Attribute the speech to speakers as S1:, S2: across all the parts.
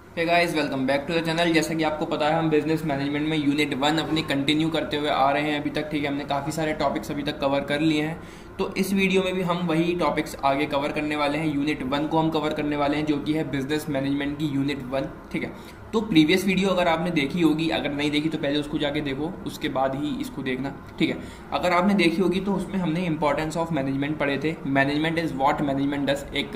S1: Hey guys, welcome back to the channel. जैसा कि आपको पता है, हम बिजनेस मैनेजमेंट में यूनिट 1 अपनी कंटिन्यू करते हुए आ रहे हैं अभी तक। ठीक है, हमने काफ़ी सारे टॉपिक्स अभी तक कवर कर लिए हैं। तो इस वीडियो में भी हम वही टॉपिक्स आगे कवर करने वाले हैं। यूनिट 1 को हम कवर करने वाले हैं, जो कि है बिजनेस मैनेजमेंट की यूनिट 1। ठीक है, तो प्रीवियस वीडियो अगर आपने देखी होगी, अगर नहीं देखी तो पहले उसको जाके देखो, उसके बाद ही इसको देखना। ठीक है, अगर आपने देखी होगी तो उसमें हमने इंपॉर्टेंस ऑफ मैनेजमेंट पढ़े थे। Management is what management does, एक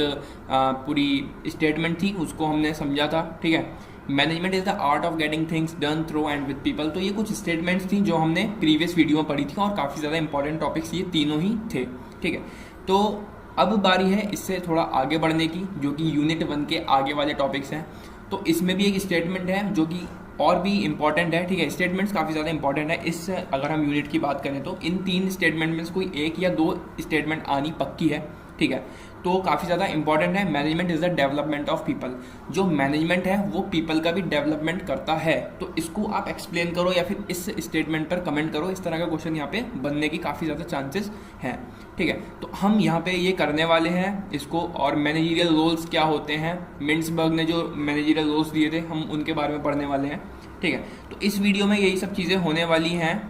S1: पूरी स्टेटमेंट थी, उसको हमने समझा था। ठीक है, management is the art of getting things done through and with people. तो ये कुछ स्टेटमेंट्स थी जो हमने प्रीवियस वीडियो में पढ़ी थी, और काफ़ी ज़्यादा इंपॉर्टेंट टॉपिक्स ये तीनों ही थे। ठीक है, तो अब बारी है इससे थोड़ा आगे बढ़ने की, जो कि यूनिट 1 के आगे वाले टॉपिक्स हैं। तो इसमें भी एक स्टेटमेंट है जो कि और भी इंपॉर्टेंट है। ठीक है, स्टेटमेंट्स काफ़ी ज़्यादा इंपॉर्टेंट है। इस अगर हम यूनिट की बात करें तो इन 3 स्टेटमेंट में से कोई एक या दो स्टेटमेंट आनी पक्की है। ठीक है, तो काफ़ी ज़्यादा इंपॉर्टेंट है। Management is the development of people. जो मैनेजमेंट है वो पीपल का भी डेवलपमेंट करता है। तो इसको आप एक्सप्लेन करो या फिर इस स्टेटमेंट पर कमेंट करो। इस तरह का क्वेश्चन यहाँ पे बनने की काफ़ी ज़्यादा चांसेस हैं। ठीक है, तो हम यहाँ पे ये करने वाले हैं इसको। और मैनेजरियल रोल्स क्या होते हैं, मिन्सबर्ग ने जो मैनेजरियल रोल्स दिए थे, हम उनके बारे में पढ़ने वाले हैं। ठीक है, तो इस वीडियो में यही सब चीज़ें होने वाली हैं।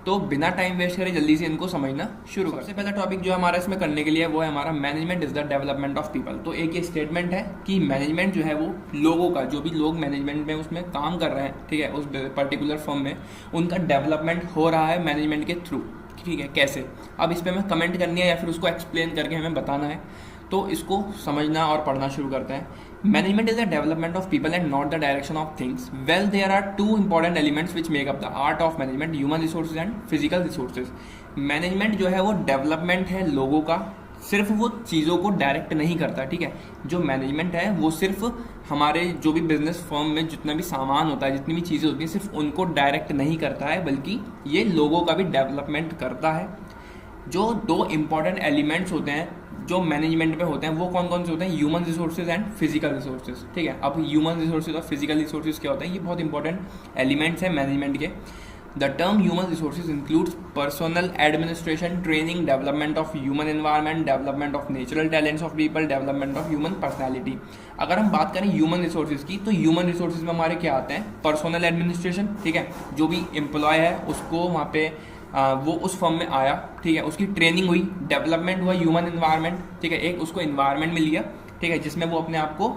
S1: तो बिना टाइम वेस्ट करे जल्दी से इनको समझना शुरू करें। सबसे पहला टॉपिक जो हमारा इसमें करने के लिए वो है हमारा management is the development of people. तो एक ये स्टेटमेंट है कि मैनेजमेंट जो है वो लोगों का, जो भी लोग मैनेजमेंट में उसमें काम कर रहे हैं, ठीक है, उस पर्टिकुलर फर्म में, उनका डेवलपमेंट हो रहा है मैनेजमेंट के थ्रू। ठीक है, कैसे? अब इस पर हमें कमेंट करनी है या फिर उसको एक्सप्लेन करके हमें बताना है। तो इसको समझना और पढ़ना शुरू करते हैं। Management is the development of people and not the direction of things. Well, there are two important elements which make up the art of management, human resources and physical resources. Management जो है वो development है लोगों का, सिर्फ वो चीज़ों को डायरेक्ट नहीं करता। ठीक है, जो मैनेजमेंट है वो सिर्फ हमारे जो भी बिजनेस फर्म में जितना भी सामान होता है, जितनी भी चीज़ें होती हैं, सिर्फ उनको डायरेक्ट नहीं करता है, बल्कि ये लोगों का भी डेवलपमेंट करता है। जो दो इंपॉर्टेंट एलिमेंट्स होते हैं जो मैनेजमेंट में होते हैं, वो कौन कौन से होते हैं? Human resources and physical resources. ठीक है, अब ह्यूमन रिसोर्सेज और फिजिकल रिसोर्सेज क्या होते हैं, ये बहुत इंपॉर्टेंट एलिमेंट्स हैं मैनेजमेंट के। The term human resources includes personal administration, training, development of human environment, development of natural talents of people, development of human personality. अगर हम बात करें ह्यूमन रिसोर्सेज की, तो ह्यूमन रिसोर्सेज में हमारे क्या आते हैं? Personal administration. ठीक है, जो भी एम्प्लॉय है उसको वहाँ पे वो उस फर्म में आया, ठीक है, उसकी ट्रेनिंग हुई, डेवलपमेंट हुआ ह्यूमन एनवायरनमेंट। ठीक है, एक उसको एनवायरनमेंट मिल गया, ठीक है, जिसमें वो अपने आप को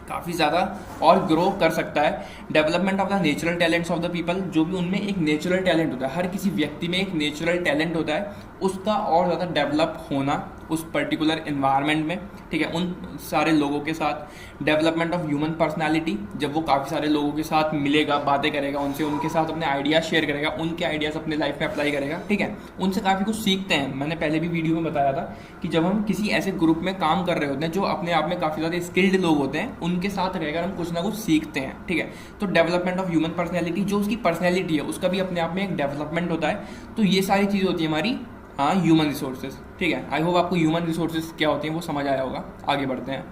S1: काफ़ी ज़्यादा और ग्रो कर सकता है। Development of the natural talents of the people, जो भी उनमें एक नेचुरल टैलेंट होता है, हर किसी व्यक्ति में एक नेचुरल टैलेंट होता है, उसका और ज़्यादा डेवलप होना उस पर्टिकुलर एनवायरनमेंट में। ठीक है, उन सारे लोगों के साथ। डेवलपमेंट ऑफ ह्यूमन पर्सनालिटी, जब वो काफ़ी सारे लोगों के साथ मिलेगा, बातें करेगा उनसे, उनके साथ अपने आइडियाज़ शेयर करेगा, उनके आइडियाज़ अपने लाइफ में अप्लाई करेगा। ठीक है, उनसे काफ़ी कुछ सीखते हैं। मैंने पहले भी वीडियो में बताया था कि जब हम किसी ऐसे ग्रुप में काम कर रहे होते हैं जो अपने आप में काफ़ी ज़्यादा स्किल्ड लोग होते हैं, उनके साथ रहकर हम कुछ ना कुछ सीखते हैं। ठीक है, तो डेवलपमेंट ऑफ ह्यूमन पर्सनैलिटी, जो उसकी पर्सनैलिटी है उसका भी अपने आप में एक डेवलपमेंट होता है। तो ये सारी चीज़ें होती है हमारी ह्यूमन रिसोर्सेज। ठीक है, आई होप आपको ह्यूमन रिसोर्सेज क्या होती हैं वो समझ आया होगा। आगे बढ़ते हैं।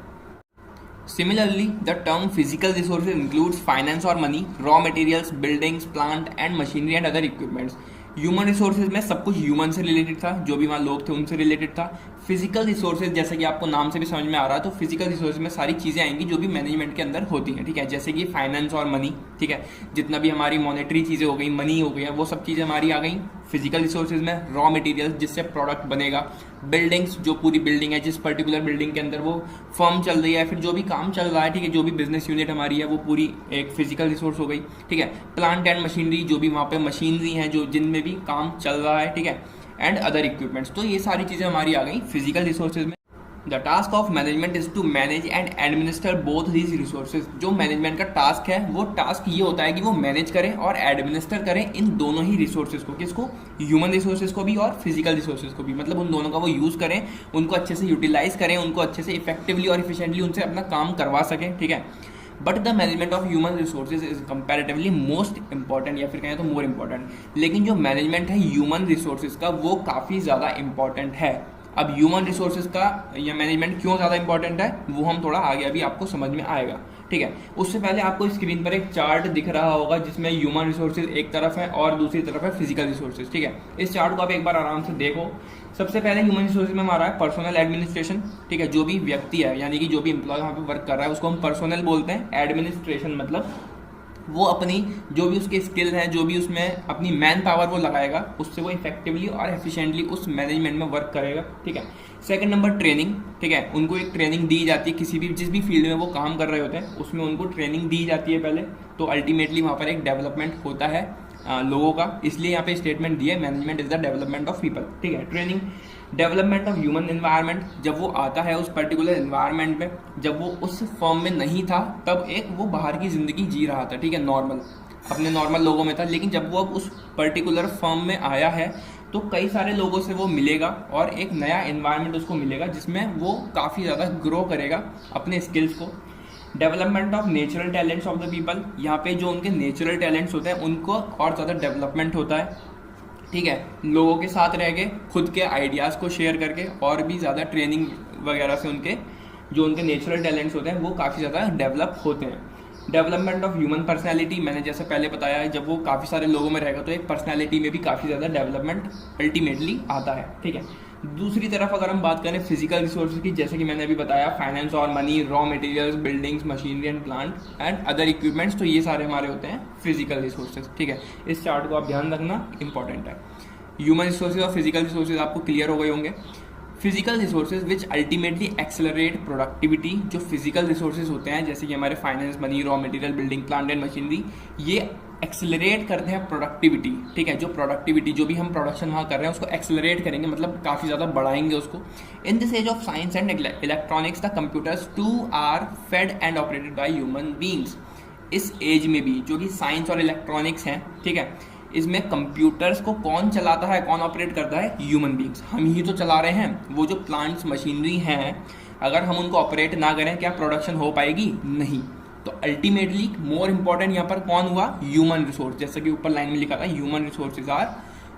S1: Similarly, the term physical resources includes finance or money, raw materials, buildings, plant and machinery and other equipments. Human resources में सब कुछ ह्यूमन से रिलेटेड था, जो भी वहाँ लोग थे उनसे रिलेटेड था। फिजिकल रिसोर्सेज, जैसे कि आपको नाम से भी समझ में आ रहा है, तो फिजिकल रिसोर्सेज में सारी चीज़ें आएंगी जो भी मैनेजमेंट के अंदर होती हैं। ठीक है, जैसे कि फाइनेंस और मनी। ठीक है, जितना भी हमारी मॉनेटरी चीज़ें हो गई, मनी हो गई है, वो सब चीज़ें हमारी आ गई फिजिकल रिसोर्सेज में। रॉ मटेरियल्स, जिससे प्रोडक्ट बनेगा। बिल्डिंग्स, जो पूरी बिल्डिंग है, जिस पर्टिकुलर बिल्डिंग के अंदर वो फर्म चल रही है, फिर जो भी काम चल रहा है, ठीक है, जो भी बिजनेस यूनिट हमारी है, वो पूरी एक फिजिकल रिसोर्स हो गई। ठीक है, प्लांट एंड मशीनरी, जो भी वहाँ पे मशीनरी हैं जो जिनमें भी काम चल रहा है। ठीक है, एंड अदर इक्विपमेंट्स, तो ये सारी चीज़ें हमारी आ गई फिजिकल रिसोर्सेज में। The task of management is to manage and administer both these resources. जो मैनेजमेंट का टास्क है, वो टास्क ये होता है कि वो मैनेज करें और एडमिनिस्टर करें इन दोनों ही रिसोर्सेज को। किसको? ह्यूमन रिसोर्सेज को भी और फिजिकल रिसोर्सेज को भी। मतलब उन दोनों का वो यूज़ करें, उनको अच्छे से यूटिलाइज करें, उनको अच्छे से इफेक्टिवली और इफिशिएंटली उनसे अपना काम करवा सकें। ठीक है, but the management of human resources is comparatively most important, या फिर कहें तो मोर इंपॉर्टेंट। लेकिन जो मैनेजमेंट है ह्यूमन रिसोर्सेज का, वो काफ़ी ज़्यादा इंपॉर्टेंट है। अब ह्यूमन रिसोर्सेज का या मैनेजमेंट क्यों ज़्यादा इंपॉर्टेंट है वो हम थोड़ा आगे अभी आपको समझ में आएगा, ठीक है। उससे पहले आपको स्क्रीन पर एक चार्ट दिख रहा होगा जिसमें ह्यूमन रिसोर्सेज एक तरफ है और दूसरी तरफ है फिजिकल रिसोर्सेज, ठीक है। इस चार्ट को आप एक बार आराम से देखो। सबसे पहले ह्यूमन रिसोर्सेज में हमारा है पर्सनल एडमिनिस्ट्रेशन, ठीक है। जो भी व्यक्ति है यानी कि जो भी एम्प्लॉय वहाँ पे वर्क कर रहा है उसको हम पर्सनल बोलते हैं। एडमिनिस्ट्रेशन मतलब वो अपनी जो भी उसके स्किल हैं, जो भी उसमें अपनी मैन पावर वो लगाएगा, उससे वो इफेक्टिवली और एफिशिएंटली उस मैनेजमेंट में वर्क करेगा, ठीक है। सेकंड नंबर ट्रेनिंग, ठीक है। उनको एक ट्रेनिंग दी जाती है किसी भी जिस भी फील्ड में वो काम कर रहे होते हैं उसमें उनको ट्रेनिंग दी जाती है पहले, तो अल्टीमेटली वहाँ पर एक डेवलपमेंट होता है लोगों का। इसलिए यहाँ पे स्टेटमेंट दिया है management is the development of people, ठीक है। Training, development of human environment, जब वो आता है उस पर्टिकुलर एनवायरनमेंट में, जब वो उस फॉर्म में नहीं था तब एक वो बाहर की ज़िंदगी जी रहा था, ठीक है, नॉर्मल अपने नॉर्मल लोगों में था, लेकिन जब वो अब उस पर्टिकुलर फॉर्म में आया है तो कई सारे लोगों से वो मिलेगा और एक नया एनवायरनमेंट उसको मिलेगा जिसमें वो काफ़ी ज़्यादा ग्रो करेगा अपने स्किल्स को। Development of natural talents of the people, यहाँ पे जो उनके नेचुरल टैलेंट्स होते हैं उनको और ज़्यादा डेवलपमेंट होता है, ठीक है। लोगों के साथ रह के खुद के आइडियाज़ को शेयर करके और भी ज़्यादा ट्रेनिंग वगैरह से उनके जो उनके नेचुरल टैलेंट्स होते हैं वो काफ़ी ज़्यादा डेवलप होते हैं। डेवलपमेंट ऑफ ह्यूमन पर्सनैलिटी, मैंने जैसे पहले बताया है जब वो काफ़ी सारे लोगों में रहेगा तो एक पर्सनैलिटी में भी काफ़ी ज़्यादा डेवलपमेंट अल्टीमेटली आता है, ठीक है। दूसरी तरफ अगर हम बात करें फिजिकल रिसोर्सेज की, जैसे कि मैंने अभी बताया फाइनेंस और money, raw materials, buildings, machinery and plant and other equipments, तो ये सारे हमारे होते हैं फिजिकल रिसोर्सेज, ठीक है। इस चार्ट को आप ध्यान रखना, इंपॉर्टेंट है। ह्यूमन रिसोर्सेज और फिजिकल रिसोर्सेज आपको क्लियर हो गए होंगे। Physical resources which ultimately accelerate productivity, जो फिजिकल रिसोर्सेज होते हैं जैसे कि हमारे finance, money, raw material, building, plant and machinery, ये एक्सेलरेट करते हैं प्रोडक्टिविटी, ठीक है। जो प्रोडक्टिविटी जो भी हम प्रोडक्शन वहाँ कर रहे हैं उसको एक्सेलरेट करेंगे, मतलब काफ़ी ज़्यादा बढ़ाएंगे उसको। In this age of science and electronics the computers too are fed and operated by human beings. इस एज में भी जो कि साइंस और इलेक्ट्रॉनिक्स हैं, ठीक है, इसमें कंप्यूटर्स को कौन चलाता है, कौन ऑपरेट करता है? ह्यूमन बींग्स, हम ही तो चला रहे हैं। वो जो प्लांट्स, मशीनरी हैं, अगर हम उनको ऑपरेट ना करें क्या प्रोडक्शन हो पाएगी? नहीं। तो अल्टीमेटली मोर इंपॉर्टेंट यहाँ पर कौन हुआ? Human resource. जैसा कि ऊपर लाइन में लिखा था human resources are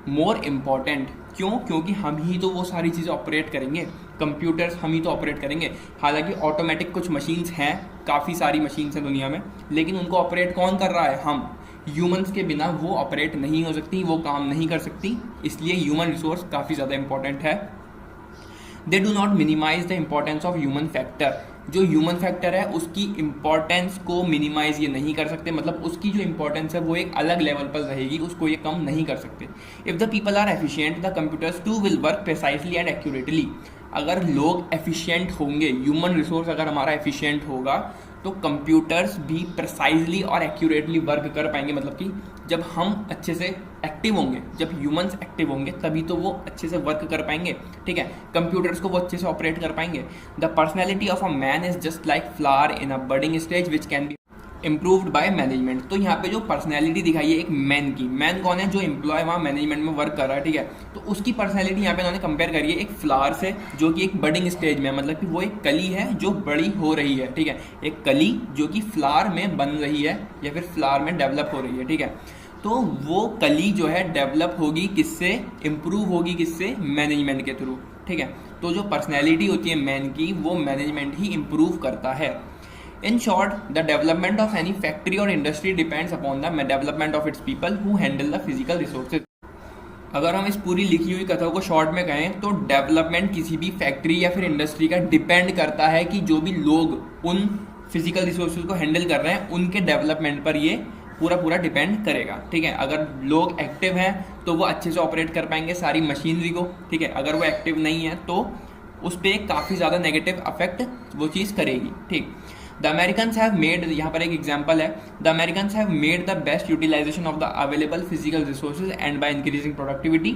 S1: more important. क्यों? क्योंकि हम ही तो वो सारी चीज़ें ऑपरेट करेंगे, कंप्यूटर्स हम ही तो ऑपरेट करेंगे। हालांकि ऑटोमेटिक कुछ मशीन्स हैं, काफ़ी सारी मशीन्स हैं दुनिया में, लेकिन उनको ऑपरेट कौन कर रहा है? हम। ह्यूमंस के बिना वो ऑपरेट नहीं हो सकती, वो काम नहीं कर सकती, इसलिए ह्यूमन रिसोर्स काफ़ी ज़्यादा इंपॉर्टेंट है। They do not minimise the importance of human factor. जो ह्यूमन फैक्टर है उसकी इंपॉर्टेंस को मिनिमाइज ये नहीं कर सकते, मतलब उसकी जो इंपॉर्टेंस है वो एक अलग लेवल पर रहेगी, उसको ये कम नहीं कर सकते। If the people are efficient the computers too will work precisely and accurately. अगर लोग एफिशिएंट होंगे, ह्यूमन रिसोर्स अगर हमारा एफिशिएंट होगा तो कंप्यूटर्स भी प्रिसाइजली और एक्यूरेटली वर्क कर पाएंगे। मतलब कि जब हम अच्छे से एक्टिव होंगे, जब ह्यूमंस एक्टिव होंगे तभी तो वो अच्छे से वर्क कर पाएंगे, ठीक है, कंप्यूटर्स को वो अच्छे से ऑपरेट कर पाएंगे। The personality of a man is just like flower in a budding stage which can be improved by management. तो यहाँ पे जो पर्सनैलिटी दिखाई है एक मैन की, मैन कौन है? जो एम्प्लॉय वहाँ मैनेजमेंट में वर्क कर रहा है, ठीक है। तो उसकी पर्सनैलिटी यहाँ पे उन्होंने कंपेयर करी है एक फ्लावर से, जो कि एक बडिंग स्टेज में है, मतलब कि वो एक कली है जो बड़ी हो रही है, ठीक है, एक कली जो कि फ्लावर में बन रही है या फिर फ्लावर में डेवलप हो रही है, ठीक है। तो वो कली जो है डेवलप होगी किससे? इम्प्रूव होगी किससे? मैनेजमेंट के थ्रू, ठीक है। तो जो पर्सनैलिटी होती है मैन की वो मैनेजमेंट ही इम्प्रूव करता है। In short, the development of any factory or industry depends upon the development of its people who handle the physical resources. अगर हम इस पूरी लिखी हुई कथा को शॉर्ट में कहें तो डेवलपमेंट किसी भी फैक्ट्री या फिर इंडस्ट्री का डिपेंड करता है कि जो भी लोग उन फिजिकल रिसोर्सेज को हैंडल कर रहे हैं उनके डेवलपमेंट पर ये पूरा डिपेंड करेगा, ठीक है। अगर लोग एक्टिव हैं तो वो अच्छे से ऑपरेट कर पाएंगे सारी मशीनरी को, ठीक है। अगर वो एक्टिव नहीं है तो उस पर काफ़ी ज़्यादा नेगेटिव अफेक्ट वो चीज़ करेगी, ठीक। The Americans have made, यहाँ पर एक एग्जाम्पल है, The Americans have made the best utilization of the available physical resources and by increasing productivity,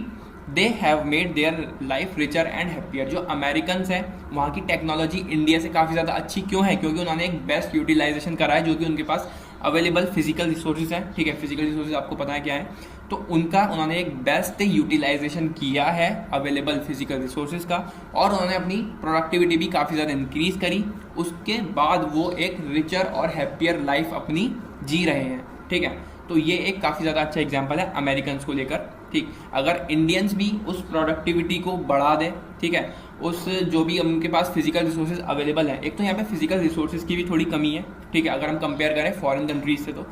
S1: they have made their life richer and happier। जो Americans हैं वहाँ की टेक्नोलॉजी इंडिया से काफ़ी ज़्यादा अच्छी क्यों है? क्योंकि उन्होंने एक बेस्ट यूटिलाइजेशन करा है, जो कि उनके पास अवेलेबल फिजिकल रिसोर्सेज हैं, ठीक है। फिजिकल रिसोर्सेज आपको पता है क्या है, तो उन्होंने एक बेस्ट यूटिलाइजेशन किया है अवेलेबल फिजिकल रिसोर्सेज का, और उन्होंने अपनी प्रोडक्टिविटी भी काफ़ी ज़्यादा इंक्रीज करी। उसके बाद वो एक रिचर और हैप्पियर लाइफ अपनी जी रहे हैं, ठीक है। तो ये एक काफ़ी ज़्यादा अच्छा एग्जाम्पल है अमेरिकन्स को लेकर, ठीक। अगर इंडियंस भी उस प्रोडक्टिविटी को बढ़ा दें, ठीक है, उस जो भी उनके पास फिजिकल रिसोर्सेज अवेलेबल हैं। एक तो यहाँ पे फिजिकल रिसोर्सेज की भी थोड़ी कमी है, ठीक है, अगर हम कंपेयर करें फॉरेन कंट्रीज से तो।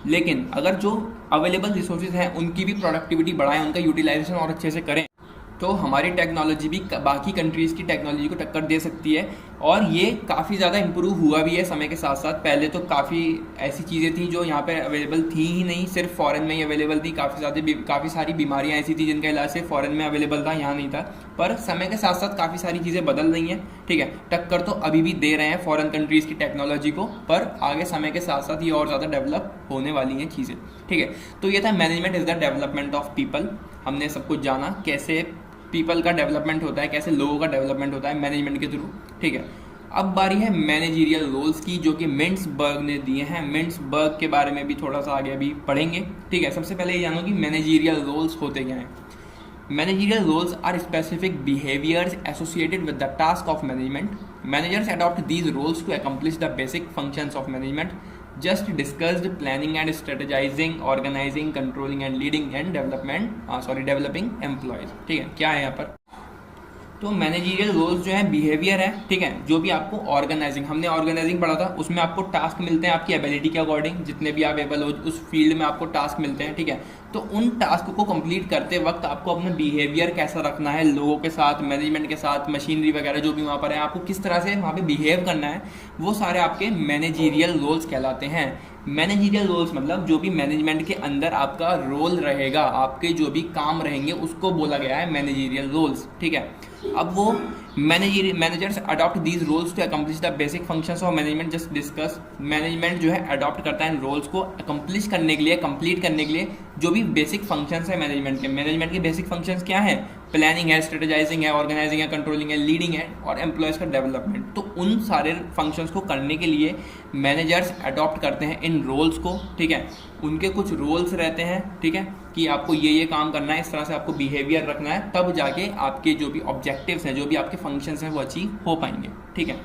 S1: लेकिन अगर जो अवेलेबल रिसोर्सेज हैं उनकी भी प्रोडक्टिविटी बढ़ाएं, उनका यूटिलाइजेशन और अच्छे से करें, तो हमारी टेक्नोलॉजी भी बाकी कंट्रीज़ की टेक्नोलॉजी को टक्कर दे सकती है। और ये काफ़ी ज़्यादा इम्प्रूव हुआ भी है समय के साथ साथ। पहले तो काफ़ी ऐसी चीज़ें थी जो यहाँ पे अवेलेबल थी ही नहीं, सिर्फ फॉरेन में ही अवेलेबल थी। काफ़ी सारी बीमारियाँ ऐसी थी जिनका इलाज सिर्फ फॉरेन में अवेलेबल था, यहाँ नहीं था। पर समय के साथ साथ काफ़ी सारी चीज़ें बदल रही हैं, ठीक है। टक्कर तो अभी भी दे रहे हैं फॉरेन कंट्रीज़ की टेक्नोलॉजी को, पर आगे समय के साथ साथ ये और ज़्यादा डेवलप होने वाली हैं चीज़ें, ठीक है। तो ये था management is the development of people. हमने सब कुछ जाना कैसे पीपल का डेवलपमेंट होता है, कैसे लोगों का डेवलपमेंट होता है मैनेजमेंट के थ्रू, ठीक है। अब बारी है मैनेजरियल रोल्स की, जो कि मिंट्सबर्ग ने दिए हैं। मिंट्सबर्ग के बारे में भी थोड़ा सा आगे अभी पढ़ेंगे, ठीक है। सबसे पहले ये जानो कि मैनेजरियल रोल्स होते क्या हैं। Managerial roles are specific behaviours associated with the task of management. Managers adopt these roles to accomplish the basic functions of management just discussed planning and strategizing, organizing, controlling and leading and developing employees, ठीक है। क्या है यहाँ पर, तो managerial roles जो है behaviour है, ठीक है, जो भी आपको ऑर्गेनाइजिंग, हमने ऑर्गेनाइजिंग पढ़ा था, उसमें आपको टास्क मिलते हैं आपकी एबिलिटी के अकॉर्डिंग, जितने भी आप एबल हो उस फील्ड में आपको टास्क मिलते हैं, ठीक है। तो उन टास्क को कंप्लीट करते वक्त आपको अपना बिहेवियर कैसा रखना है लोगों के साथ, मैनेजमेंट के साथ, मशीनरी वगैरह जो भी वहाँ पर है, आपको किस तरह से वहाँ पे बिहेव करना है, वो सारे आपके मैनेजरियल रोल्स कहलाते हैं। मैनेजरियल रोल्स मतलब जो भी मैनेजमेंट के अंदर आपका रोल रहेगा, आपके जो भी काम रहेंगे, उसको बोला गया है मैनेजरियल रोल्स, ठीक है। अब वो managers adopt these roles to accomplish the basic functions of management just discuss. Management जो है अडॉप्ट करता है इन रोल्स को अकम्प्लिश करने के लिए, कंप्लीट करने के लिए जो भी बेसिक फंक्शंस है मैनेजमेंट के बेसिक फंक्शंस क्या हैं, प्लानिंग है, स्ट्रेटेजाइजिंग है, ऑर्गेनाइजिंग है, कंट्रोलिंग है, लीडिंग है और एम्प्लॉयज़ का डेवलपमेंट। तो उन सारे फंक्शंस को करने के लिए मैनेजर्स अडॉप्ट करते हैं इन रोल्स को, ठीक है। उनके कुछ रोल्स रहते हैं, ठीक है, कि आपको ये काम करना है, इस तरह से आपको बिहेवियर रखना है, तब जाके आपके जो भी ऑब्जेक्टिव्स हैं, जो भी आपके फंक्शंस हैं, वो अचीव हो पाएंगे, ठीक है।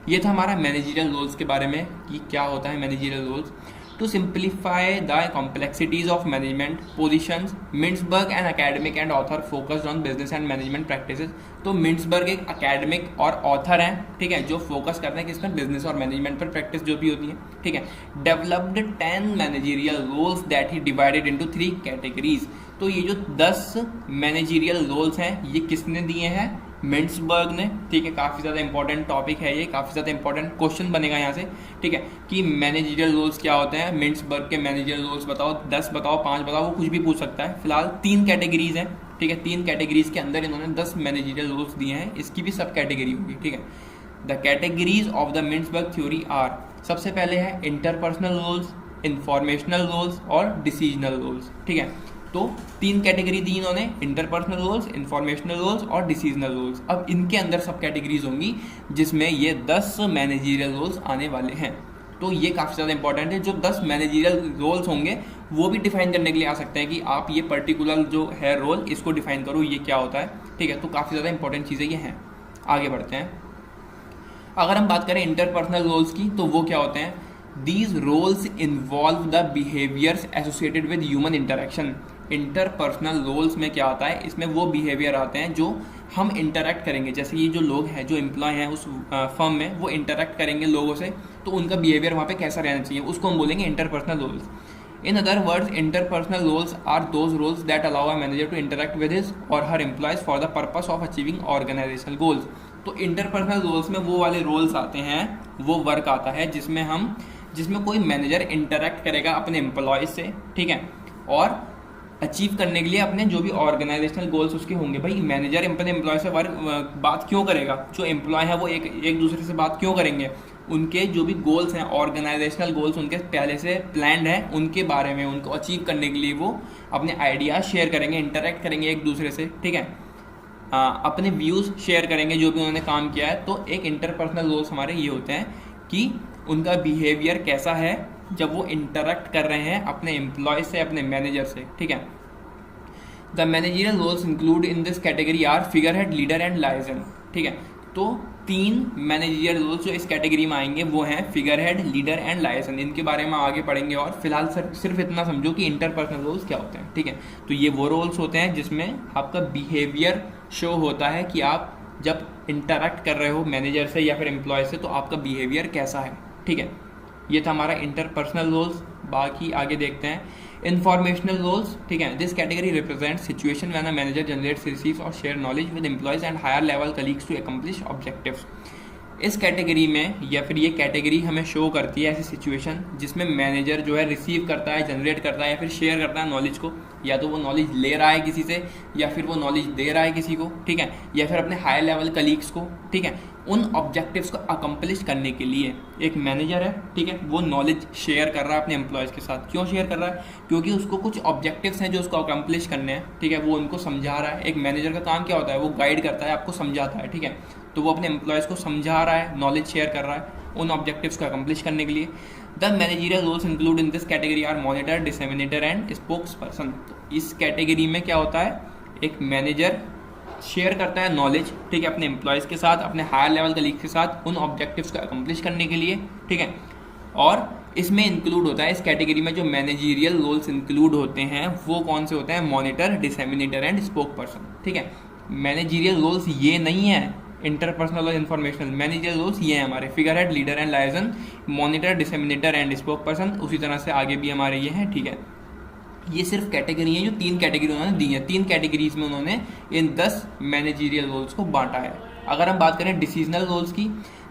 S1: ये था हमारा मैनेजरियल रोल्स के बारे में कि क्या होता है managerial roles. To simplify the complexities of management positions, Mintzberg, an academic and author focused on business and management practices। तो Mintzberg एक academic और author हैं, ठीक है, जो फोकस करते हैं किस पर, बिजनेस और मैनेजमेंट पर प्रैक्टिस जो भी होती है, ठीक है। Developed 10 managerial roles that he divided into 3 categories। तो ये जो 10 मैनेजरियल रोल्स हैं, ये किसने दिए हैं, मिंट्सबर्ग ने, ठीक है। काफ़ी ज़्यादा इंपॉर्टेंट टॉपिक है ये, काफ़ी ज़्यादा इंपॉर्टेंट क्वेश्चन बनेगा यहाँ से, ठीक है, कि मैनेजरियल रोल्स क्या होते हैं, मिंट्सबर्ग के मैनेजरियल रोल्स बताओ, 10 बताओ, 5 बताओ, वो कुछ भी पूछ सकता है। फिलहाल 3 कैटेगरीज हैं, ठीक है, 3 कैटेगरीज के अंदर इन्होंने 10 मैनेजरियल रोल्स दिए हैं, इसकी भी सब कैटेगरी होगी, ठीक है। The categories of the Mintzberg theory are, सबसे पहले है इंटरपर्सनल रोल्स, इंफॉर्मेशनल रोल्स और डिसीजनल रोल्स, ठीक है। तो 3 कैटेगरी दी इन्होंने, इंटरपर्सनल रोल्स, इंफॉर्मेशनल रोल्स और डिसीजनल रोल्स। अब इनके अंदर सब कैटेगरीज होंगी जिसमें ये 10 मैनेजरियल रोल्स आने वाले हैं। तो ये काफ़ी ज़्यादा इंपॉर्टेंट है। जो 10 मैनेजरियल रोल्स होंगे वो भी डिफाइन करने के लिए आ सकते हैं कि आप ये पर्टिकुलर जो है रोल, इसको डिफाइन करो, ये क्या होता है, ठीक है। तो काफ़ी ज़्यादा इंपॉर्टेंट चीज़ें ये हैं। आगे बढ़ते हैं। अगर हम बात करें इंटरपर्सनल रोल्स की, तो वो क्या होते हैं, these roles involve the behaviours associated with human interaction. Interpersonal roles में क्या आता है, इसमें वो बिहेवियर आते हैं जो हम इंटरेक्ट करेंगे, जैसे ये जो लोग हैं, जो एम्प्लॉय हैं उस फर्म में, वो इंटरेक्ट करेंगे लोगों से, तो उनका बिहेवियर वहाँ पे कैसा रहना चाहिए, उसको हम बोलेंगे interpersonal roles. In other words, interpersonal roles are those roles that allow a manager to interact with his और her employees for the purpose of achieving organisational goals. तो इंटरपर्सनल रोल्स में वो वाले रोल्स आते हैं, वो वर्क आता है जिसमें कोई मैनेजर इंटरेक्ट करेगा अपने एम्प्लॉयज से, ठीक है, और अचीव करने के लिए अपने जो भी ऑर्गेनाइजेशनल गोल्स उसके होंगे। भाई मैनेजर अपने एम्प्लॉय से बात क्यों करेगा, जो एम्प्लॉय है वो एक दूसरे से बात क्यों करेंगे, उनके जो भी गोल्स हैं, ऑर्गेनाइजेशनल गोल्स उनके पहले से प्लान्ड है, उनके बारे में, उनको अचीव करने के लिए वो अपने आइडियाज शेयर करेंगे, इंटरेक्ट करेंगे एक दूसरे से, ठीक है, अपने व्यूज़ शेयर करेंगे जो भी उन्होंने काम किया है। तो एक इंटरपर्सनल गोल्स हमारे ये होते हैं कि उनका बिहेवियर कैसा है जब वो इंटरेक्ट कर रहे हैं अपने एम्प्लॉय से, अपने मैनेजर से, ठीक है। The managerial roles include in this category are figurehead, leader and liaison, ठीक है। तो 3 मैनेजरियल रोल्स जो इस कैटेगरी में आएंगे वो हैं figurehead, leader and liaison. इनके बारे में आगे पढ़ेंगे और फिलहाल सिर्फ इतना समझो कि इंटरपर्सनल रोल्स क्या होते हैं, ठीक है। तो ये वो रोल्स होते हैं जिसमें आपका बिहेवियर शो होता है कि आप जब इंटरेक्ट कर रहे हो मैनेजर से या फिर एम्प्लॉय से तो आपका बिहेवियर कैसा है, ठीक है। ये था हमारा इंटरपर्सनल रोल्स। बाकी आगे देखते हैं इंफॉर्मेशनल रोल्स, ठीक है। This category represent situation when a manager generates, receives और share knowledge with employees and higher level colleagues to accomplish objectives. इस कैटेगरी में या फिर ये कैटेगरी हमें शो करती है ऐसी सिचुएशन जिसमें मैनेजर जो है रिसीव करता है, जनरेट करता है या फिर शेयर करता है नॉलेज को, या तो वो नॉलेज ले रहा है किसी से या फिर वो नॉलेज दे रहा है किसी को, ठीक है, या फिर अपने हाई लेवल कलीग्स को, ठीक है। उन ऑब्जेक्टिव्स को अकम्प्लिश करने के लिए एक मैनेजर है, ठीक है, वो नॉलेज शेयर कर रहा है अपने एम्प्लॉयज़ के साथ। क्यों शेयर कर रहा है? क्योंकि उसको कुछ ऑब्जेक्टिव्स हैं जो उसको अकम्प्लिश करने हैं, ठीक है, वो उनको समझा रहा है। एक मैनेजर का काम क्या होता है? वो गाइड करता है, आपको समझाता है, ठीक है। तो वो अपने एम्प्लॉयज़ को समझा रहा है, नॉलेज शेयर कर रहा है उन ऑब्जेक्टिव्स को अकम्प्लिश करने के लिए। The managerial roles include in this category are monitor, disseminator and spokesperson. इस कैटेगरी में क्या होता है? एक मैनेजर शेयर करता है नॉलेज, ठीक है, अपने एम्प्लॉयज़ के साथ, अपने हायर लेवल कलीग के साथ उन ऑब्जेक्टिव्स को अकम्प्लिश करने के लिए, ठीक है। और इसमें इंक्लूड होता है, इस कैटेगरी में जो मैनेजरियल रोल्स इंक्लूड होते हैं वो कौन से होते हैं? Monitor, disseminator and spoke person, ठीक है। मैनेजरियल रोल्स ये नहीं है इंटरपर्सनल और इन्फॉर्मेशनल, मैनेजरियल रोल्स ये हैं हमारे figurehead, leader and liaison, monitor, disseminator and spokesperson. उसी तरह से आगे भी हमारे ये हैं, ठीक है। ये सिर्फ कैटेगरी है जो 3 कैटेगरी उन्होंने दी है। 3 कैटेगरीज में उन्होंने इन 10 मैनेजरियल रोल्स को बांटा है। अगर हम बात करें डिसीजनल रोल्स की,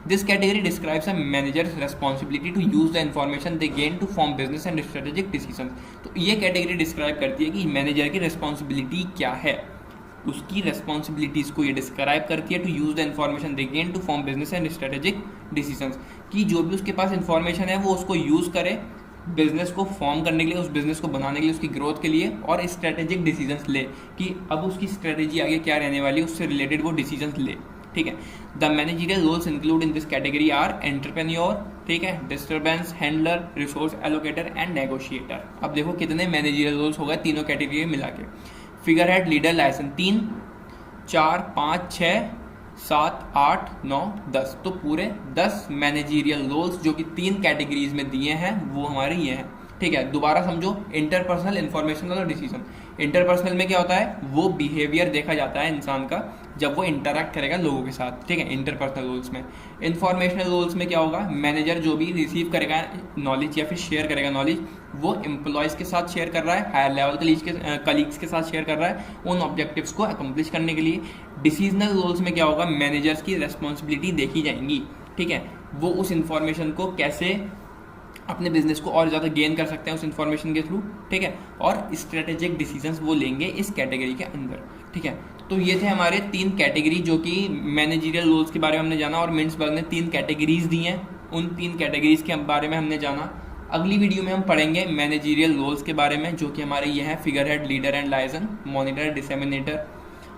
S1: this category describes a manager's responsibility to use the information they gain to form business and strategic decision. तो ये कैटेगरी डिस्क्राइब करती है कि मैनेजर की रिस्पॉन्सिबिलिटी क्या है, उसकी रेस्पॉन्सिबिलिटीज़ को ये डिस्क्राइब करती है। To use the information they gain to form business and strategic decisions, कि जो भी उसके पास इन्फॉर्मेशन है वो उसको यूज़ करे बिजनेस को फॉर्म करने के लिए, उस बिजनेस को बनाने के लिए, उसकी ग्रोथ के लिए, और स्ट्रेटेजिक डिसीजंस ले कि अब उसकी स्ट्रेटेजी आगे क्या रहने वाली है, उससे रिलेटेड वो डिसीजंस ले, ठीक है। The managerial roles include in this category are entrepreneur, ठीक है, disturbance handler, resource allocator and negotiator. अब देखो कितने मैनेजरियल रोल्स हो गए तीनों कैटेगरी मिला के। फिगर हेड, लीडर, लाइसेंस 3, 4, 5, 6, 7, 8, 9, 10, तो पूरे 10 मैनेजरियल रोल्स जो कि 3 कैटेगरीज में दिए हैं वो हमारे ये हैं, ठीक है। दोबारा समझो, इंटरपर्सनल, इन्फॉर्मेशनल और डिसीजन। इंटरपर्सनल में क्या होता है? वो बिहेवियर देखा जाता है इंसान का जब वो इंटरैक्ट करेगा लोगों के साथ, ठीक है, इंटरपर्सनल रोल्स में। इन्फॉर्मेशनल रोल्स में क्या होगा? मैनेजर जो भी रिसीव करेगा नॉलेज या फिर शेयर करेगा नॉलेज, वो एम्प्लॉयज़ के साथ शेयर कर रहा है, हायर लेवल कलीग्स के साथ शेयर कर रहा है उन ऑब्जेक्टिव्स को अकम्प्लिश करने के लिए। डिसीजनल रोल्स में क्या होगा? मैनेजर्स की रेस्पॉन्सिबिलिटी देखी जाएंगी, ठीक है, वो उस इंफॉर्मेशन को कैसे अपने बिजनेस को और ज़्यादा गेन कर सकते हैं उस इन्फॉर्मेशन के थ्रू, ठीक है, और स्ट्रेटेजिक डिसीजंस वो लेंगे इस कैटेगरी के अंदर, ठीक है। तो ये थे हमारे 3 कैटेगरी जो कि मैनेजरियल रोल्स के बारे में हमने जाना, और मिंट्सबर्ग ने 3 कैटेगरीज दी हैं, उन 3 कैटेगरीज के बारे में हमने जाना। अगली वीडियो में हम पढ़ेंगे मैनेजरियल रोल्स के बारे में जो कि हमारे ये हैं figurehead, leader and liaison, monitor, disseminator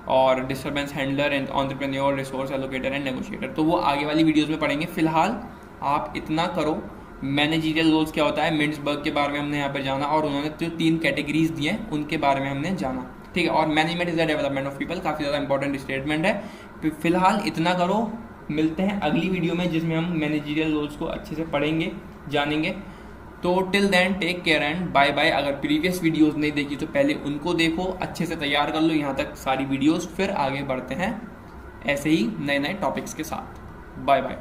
S1: और disturbance handler and entrepreneur, resource allocator and negotiator. तो वो आगे वाली वीडियोज़ में पढ़ेंगे। फिलहाल आप इतना करो, मैनेजरियल रोल्स क्या होता है, मिंट्सबर्ग के बारे में हमने यहाँ पर जाना, और उन्होंने जो 3 कैटेगरीज दी हैं उनके बारे में हमने जाना, ठीक है। और management is the development of people काफ़ी ज़्यादा इंपॉर्टेंट स्टेटमेंट है। फिलहाल इतना करो, मिलते हैं अगली वीडियो में जिसमें हम मैनेजरियल रोल्स को अच्छे से पढ़ेंगे, जानेंगे। तो till then take care and bye bye. अगर प्रीवियस वीडियोस नहीं देखी तो पहले उनको देखो, अच्छे से तैयार कर लो यहाँ तक सारी वीडियोस, फिर आगे बढ़ते हैं ऐसे ही नए नए टॉपिक्स के साथ। Bye bye.